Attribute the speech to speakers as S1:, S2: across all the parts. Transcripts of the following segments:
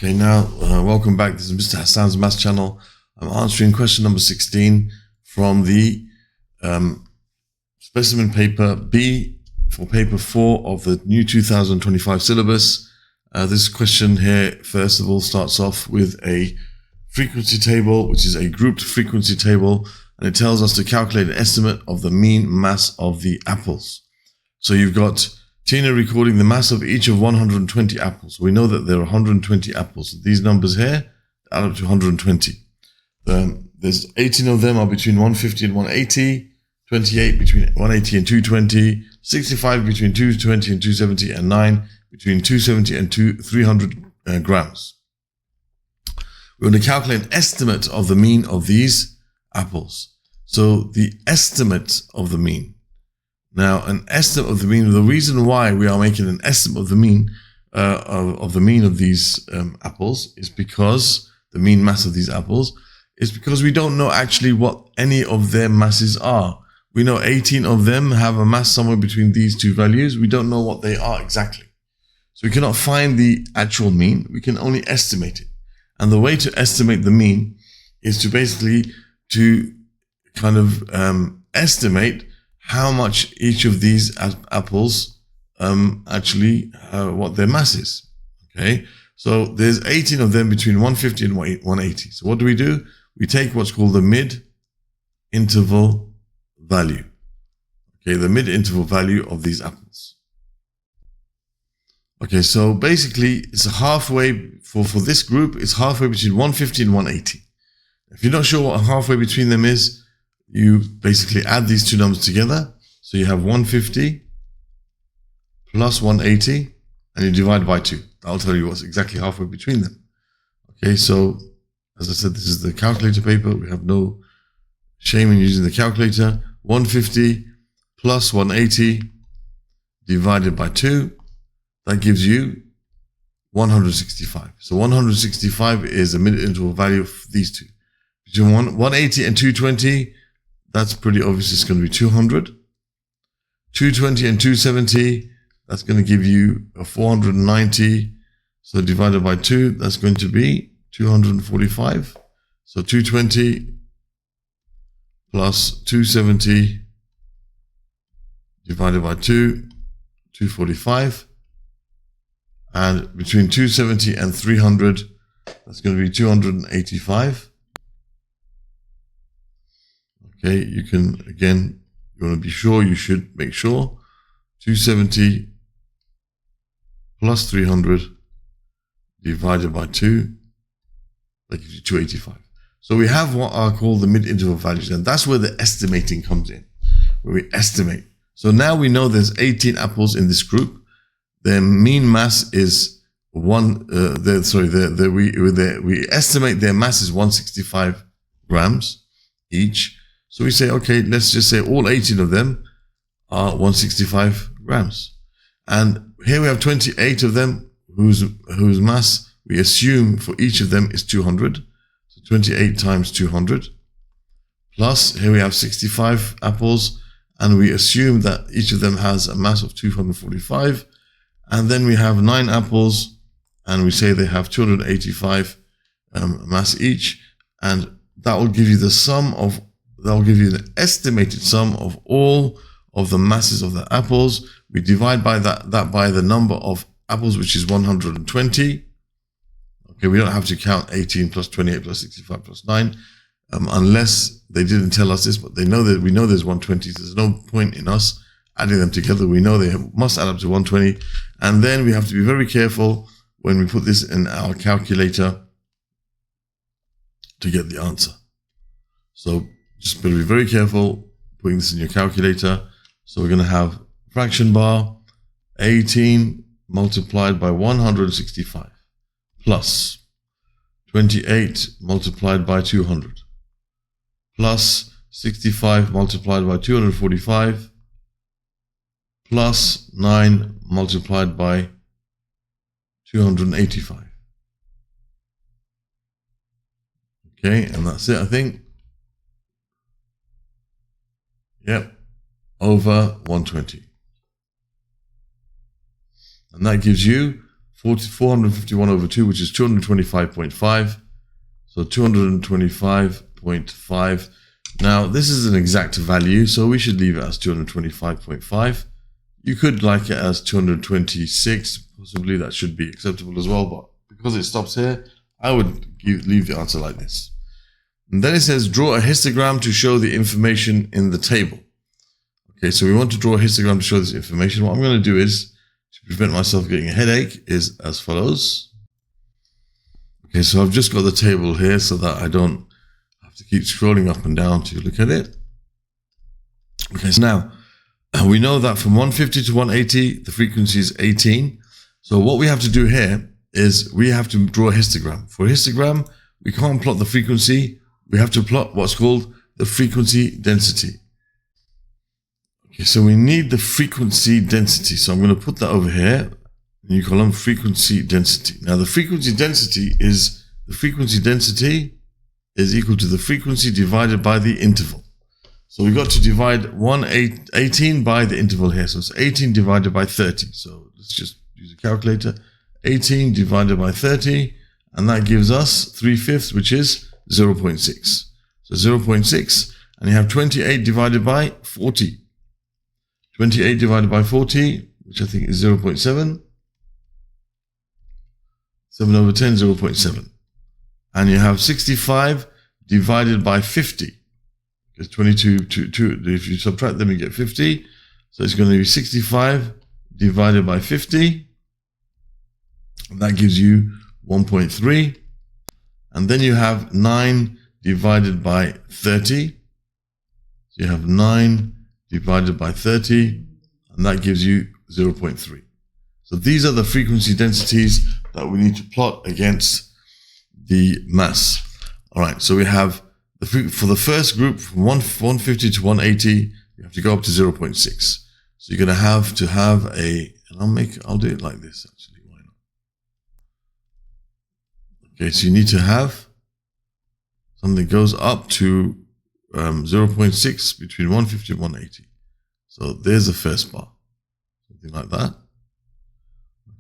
S1: Okay, now welcome back. This is Mr. Hassan's Maths channel. I'm answering question number 16 from the specimen paper B for paper 4 of the new 2025 syllabus. This question here, first of all, starts off with a frequency table, which is a grouped frequency table, and it tells us to calculate an estimate of the mean mass of the apples. So you've got Tina recording the mass of each of 120 apples. We know that there are 120 apples. These numbers here add up to 120. There's 18 of them are between 150 and 180, 28 between 180 and 220, 65 between 220 and 270, and 9 between 270 and 300 grams. We're going to calculate an estimate of the mean of these apples. So the estimate of the mean. Now, an estimate of the mean, the reason why we are making an estimate of the mean of these apples is because the mean mass of these apples is because we don't know actually what any of their masses are. We know 18 of them have a mass somewhere between these two values. We don't know what they are exactly. So we cannot find the actual mean. We can only estimate it. And the way to estimate the mean is to basically kind of estimate how much each of these apples actually what their mass is. Okay, so there's 18 of them between 150 and 180. So what do? We take what's called the mid-interval value. Okay, the mid-interval value of these apples. Okay, so basically it's a halfway for this group. It's halfway between 150 and 180. If you're not sure what halfway between them is, you basically add these two numbers together. So you have 150 plus 180, and you divide by 2. I'll tell you what's exactly halfway between them. Okay, so as I said, this is the calculator paper. We have no shame in using the calculator. 150 plus 180 divided by 2, that gives you 165. So 165 is the mid-interval value of these two. Between 180 and 220, that's pretty obvious. It's going to be 200. 220 and 270, that's going to give you a 490. So divided by 2, that's going to be 245. So 220 plus 270 divided by 2, 245. And between 270 and 300, that's going to be 285. Okay, you can, again, you want to be sure, you should make sure 270 plus 300 divided by 2, that gives you 285. So we have what are called the mid-interval values, and that's where the estimating comes in, where we estimate. So now we know there's 18 apples in this group. Their mean mass is we estimate their mass is 165 grams each. So we say, okay, let's just say all 18 of them are 165 grams. And here we have 28 of them whose mass we assume for each of them is 200. So 28 times 200. Plus here we have 65 apples, and we assume that each of them has a mass of 245. And then we have 9 apples, and we say they have 285 mass each. And that will give you the estimated sum of all of the masses of the apples. We divide by that by the number of apples, which is 120. Okay, we don't have to count 18 plus 28 plus 65 plus 9, unless they didn't tell us this, but we know there's 120. So there's no point in us adding them together. We know they must add up to 120. And then we have to be very careful when we put this in our calculator to get the answer. So just better be very careful putting this in your calculator. So we're going to have fraction bar 18 multiplied by 165 plus 28 multiplied by 200 plus 65 multiplied by 245 plus 9 multiplied by 285. Okay, and that's it, I think. Yep, over 120. And that gives you 451 over 2, which is 225.5. So 225.5. Now, this is an exact value, so we should leave it as 225.5. You could like it as 226. Possibly that should be acceptable as well, but because it stops here, I would leave the answer like this. And then it says, draw a histogram to show the information in the table. Okay, so we want to draw a histogram to show this information. What I'm going to do is, to prevent myself getting a headache, is as follows. Okay, so I've just got the table here so that I don't have to keep scrolling up and down to look at it. Okay, so now we know that from 150 to 180, the frequency is 18. So what we have to do here is we have to draw a histogram. For a histogram, we can't plot the frequency. We have to plot what's called the frequency density. Okay, so we need the frequency density. So I'm going to put that over here. New column, frequency density. Now the frequency density is equal to the frequency divided by the interval. So we've got to divide 18 by the interval here. So it's 18 divided by 30. So let's just use a calculator. 18 divided by 30, and that gives us 3/5, which is 0.6. So 0.6, and you have 28 divided by 40. 28 divided by 40, which I think is 0.7. 7 over 10, 0.7. And you have 65 divided by 50. Because 22, if you subtract them, you get 50. So it's going to be 65 divided by 50. And that gives you 1.3. And then you have 9 divided by 30. So you have 9 divided by 30, and that gives you 0.3. So these are the frequency densities that we need to plot against the mass. All right, so we have, for the first group, from 150 to 180, you have to go up to 0.6. So you're going to have and I'll do it like this, actually. Why not? Okay, so you need to have something that goes up to 0.6 between 150 and 180. So there's the first bar, something like that.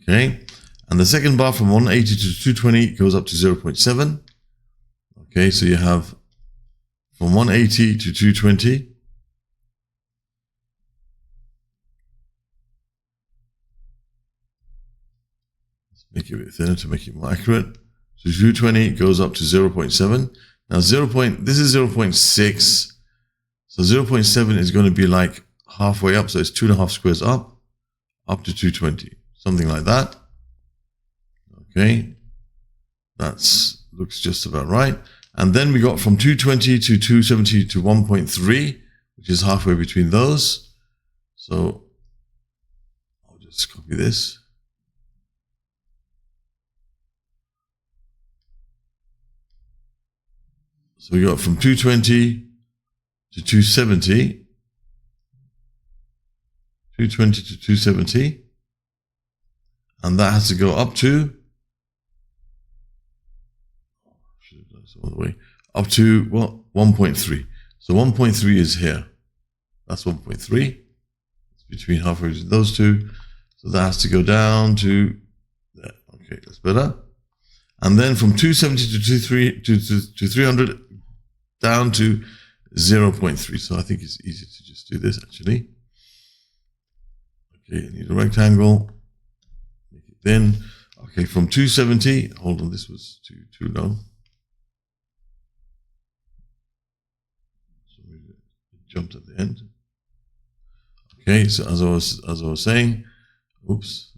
S1: Okay, and the second bar from 180 to 220 goes up to 0.7. Okay, so you have from 180 to 220. Let's make it a bit thinner to make it more accurate. So 220 goes up to 0.7. Now this is 0.6. So 0.7 is going to be like halfway up. So it's 2.5 squares up to 220. Something like that. Okay. Looks just about right. And then we got from 220 to 270 to 1.3, which is halfway between those. So I'll just copy this. So we got from 220 to 270, 220 to 270, and that has to go up to, should have done this all the way, up to, well, 1.3. So 1.3 is here. That's 1.3. It's between halfway between those two. So that has to go down to there. Okay, that's better. And then from 270 to 300, down to 0.3. So I think it's easier to just do this actually. Okay, I need a rectangle. Make it thin. Okay, from 270, hold on, this was too low. So it jumped at the end. Okay, so as I was saying, oops.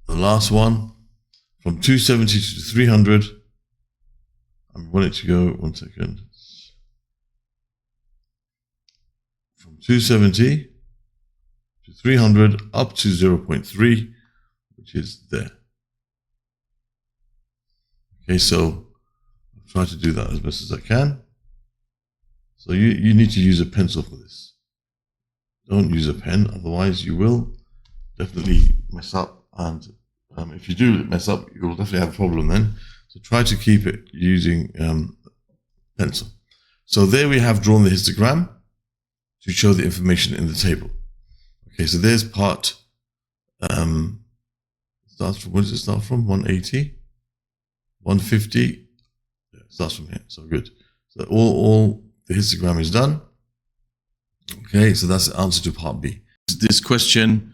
S1: The last one, from 270 to 300, I want it to go, 1 second. From 270 to 300 up to 0.3, which is there. Okay, so I'll try to do that as best as I can. So you need to use a pencil for this. Don't use a pen, otherwise you will definitely mess up. And if you do mess up, you'll definitely have a problem then. So try to keep it using pencil. So there we have drawn the histogram to show the information in the table. Okay, so there's part Starts from, where does it start from? 180, 150. Yeah, it starts from here. So good. So all the histogram is done. Okay, so that's the answer to part B. This question,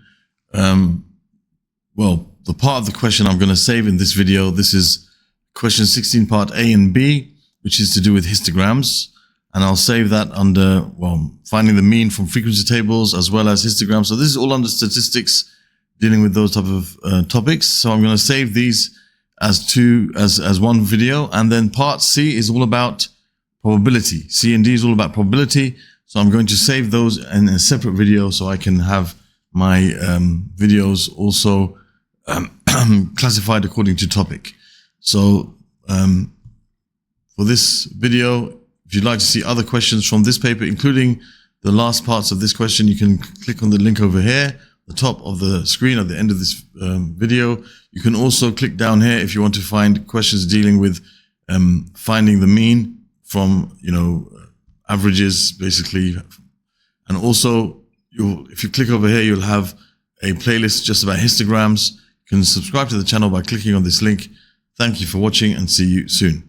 S1: well, the part of the question I'm going to save in this video, this is question 16 part A and B, which is to do with histograms. And I'll save that under, well, finding the mean from frequency tables as well as histograms. So this is all under statistics, dealing with those type of topics. So I'm going to save these as one video. And then part C is all about probability. C and D is all about probability. So I'm going to save those in a separate video so I can have my videos also classified according to topic. So for this video, if you'd like to see other questions from this paper, including the last parts of this question, you can click on the link over here, the top of the screen at the end of this video. You can also click down here if you want to find questions dealing with finding the mean from, averages, basically. And also, if you click over here, you'll have a playlist just about histograms. You can subscribe to the channel by clicking on this link. Thank you for watching and see you soon.